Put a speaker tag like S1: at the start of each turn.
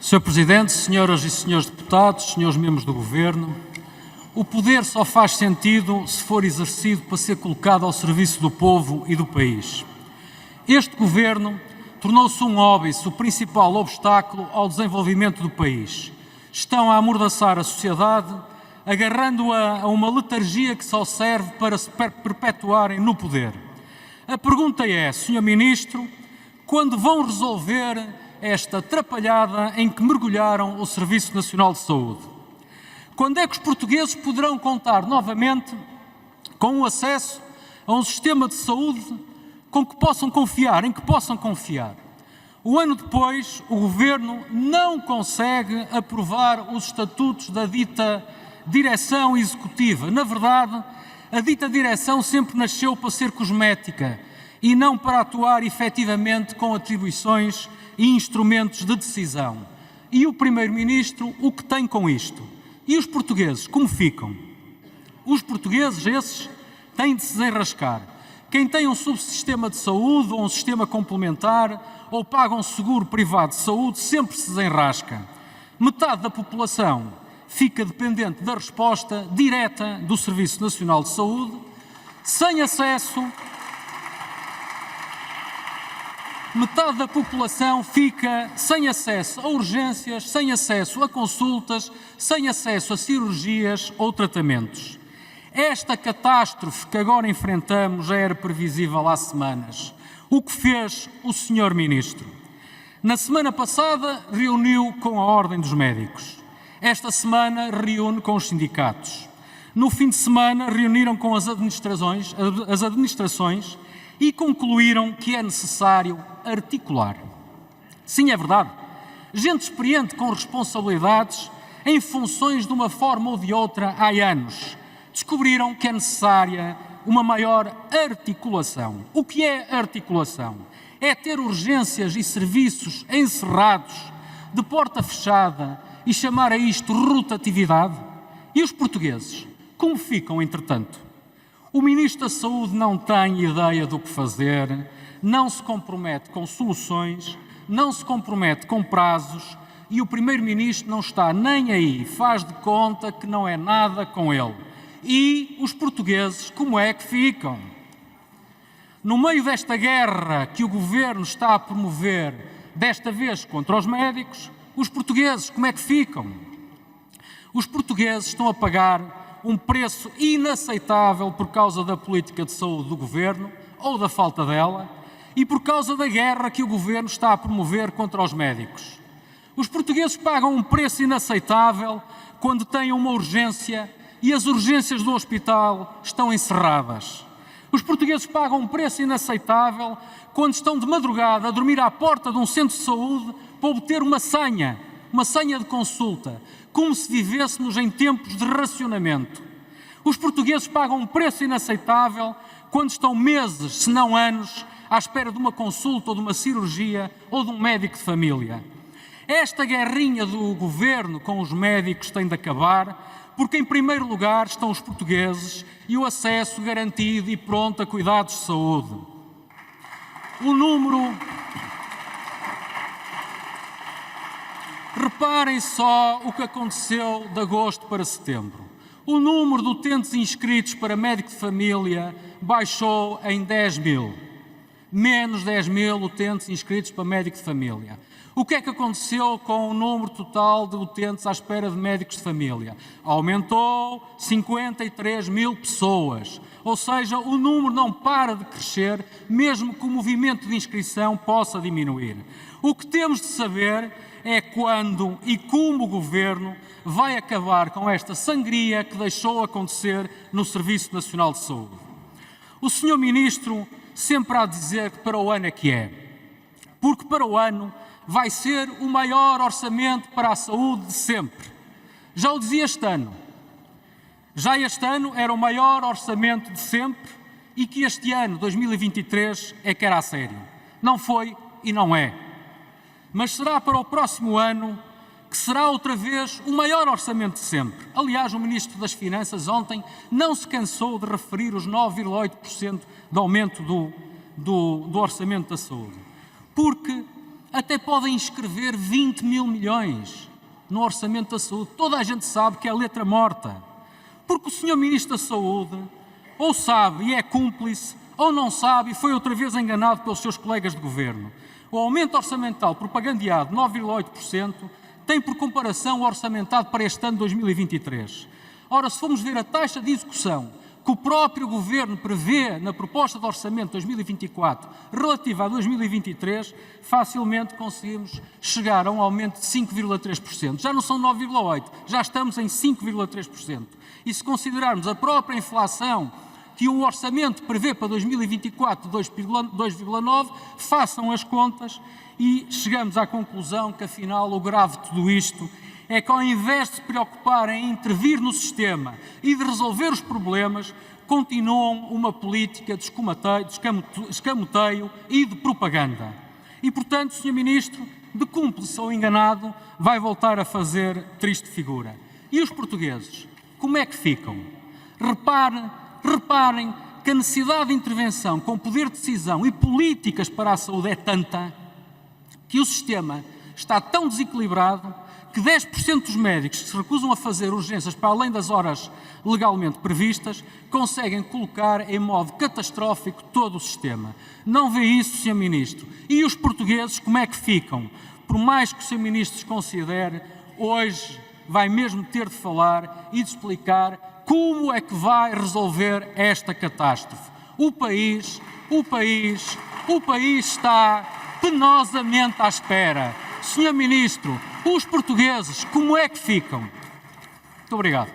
S1: Sr. Presidente, senhoras e senhores deputados, senhores membros do Governo, o poder só faz sentido se for exercido para ser colocado ao serviço do povo e do país. Este Governo tornou-se um óbice, o principal obstáculo ao desenvolvimento do país. Estão a amordaçar a sociedade, agarrando-a a uma letargia que só serve para se perpetuarem no poder. A pergunta é, Sr. Ministro, quando vão resolver esta atrapalhada em que mergulharam o Serviço Nacional de Saúde? Quando é que os portugueses poderão contar novamente com o acesso a um sistema de saúde em que possam confiar? Um ano depois, o Governo não consegue aprovar os estatutos da dita direção executiva. Na verdade, a dita direção sempre nasceu para ser cosmética e não para atuar efetivamente com atribuições e instrumentos de decisão. E o Primeiro-Ministro, o que tem com isto? E os portugueses, como ficam? Os portugueses, esses, têm de se desenrascar. Quem tem um subsistema de saúde ou um sistema complementar ou paga um seguro privado de saúde sempre se desenrasca. Metade da população fica dependente da resposta direta do Serviço Nacional de Saúde, sem acesso. Metade da população fica sem acesso a urgências, sem acesso a consultas, sem acesso a cirurgias ou tratamentos. Esta catástrofe que agora enfrentamos já era previsível há semanas. O que fez o Sr. Ministro? Na semana passada reuniu com a Ordem dos Médicos. Esta semana reúne com os sindicatos. No fim de semana reuniram com as administrações e concluíram que é necessário articular. Sim, é verdade. Gente experiente com responsabilidades em funções de uma forma ou de outra há anos. Descobriram que é necessária uma maior articulação. O que é articulação? É ter urgências e serviços encerrados, de porta fechada, e chamar a isto rotatividade? E os portugueses? Como ficam, entretanto? O Ministro da Saúde não tem ideia do que fazer, não se compromete com soluções, não se compromete com prazos e o Primeiro-Ministro não está nem aí, faz de conta que não é nada com ele. E os portugueses, como é que ficam? No meio desta guerra que o Governo está a promover, desta vez contra os médicos, os portugueses, como é que ficam? Os portugueses estão a pagar um preço inaceitável por causa da política de saúde do Governo, ou da falta dela, e por causa da guerra que o Governo está a promover contra os médicos. Os portugueses pagam um preço inaceitável quando têm uma urgência e as urgências do hospital estão encerradas. Os portugueses pagam um preço inaceitável quando estão de madrugada a dormir à porta de um centro de saúde para obter uma senha de consulta, como se vivêssemos em tempos de racionamento. Os portugueses pagam um preço inaceitável quando estão meses, se não anos, à espera de uma consulta ou de uma cirurgia ou de um médico de família. Esta guerrinha do Governo com os médicos tem de acabar, porque em primeiro lugar estão os portugueses e o acesso garantido e pronto a cuidados de saúde. Reparem só o que aconteceu de agosto para setembro. O número de utentes inscritos para médico de família baixou em 10 mil. Menos 10 mil utentes inscritos para médico de família. O que é que aconteceu com o número total de utentes à espera de médicos de família? Aumentou 53 mil pessoas. Ou seja, o número não para de crescer, mesmo que o movimento de inscrição possa diminuir. O que temos de saber é quando e como o Governo vai acabar com esta sangria que deixou acontecer no Serviço Nacional de Saúde. O Sr. Ministro sempre há a dizer que para o ano é que é, porque para o ano vai ser o maior orçamento para a saúde de sempre. Já o dizia este ano. Já este ano era o maior orçamento de sempre e que este ano, 2023, é que era a sério. Não foi e não é. Mas será para o próximo ano que será outra vez o maior orçamento de sempre. Aliás, o Ministro das Finanças ontem não se cansou de referir os 9,8% de aumento do orçamento da saúde. Porque até podem inscrever 20 mil milhões no Orçamento da Saúde. Toda a gente sabe que é letra morta. Porque o Sr. Ministro da Saúde ou sabe e é cúmplice, ou não sabe e foi outra vez enganado pelos seus colegas de governo. O aumento orçamental propagandeado de 9,8% tem por comparação o orçamentado para este ano 2023. Ora, se formos ver a taxa de execução que o próprio Governo prevê na proposta de orçamento de 2024 relativa a 2023, facilmente conseguimos chegar a um aumento de 5,3%. Já não são 9,8%, já estamos em 5,3%. E se considerarmos a própria inflação que o orçamento prevê para 2024 de 2,9%, façam as contas e chegamos à conclusão que, afinal, o grave de tudo isto é que, ao invés de se preocuparem em intervir no sistema e de resolver os problemas, continuam uma política de escamoteio e de propaganda. E, portanto, Sr. Ministro, de cúmplice ou enganado, vai voltar a fazer triste figura. E os portugueses, como é que ficam? Reparem que a necessidade de intervenção com poder de decisão e políticas para a saúde é tanta que o sistema está tão desequilibrado que 10% dos médicos que se recusam a fazer urgências para além das horas legalmente previstas conseguem colocar em modo catastrófico todo o sistema. Não vê isso, Sr. Ministro? E os portugueses como é que ficam? Por mais que o Sr. Ministro desconsidere, hoje vai mesmo ter de falar e de explicar como é que vai resolver esta catástrofe. O país está penosamente à espera. Sr. Ministro, os portugueses, como é que ficam? Muito obrigado.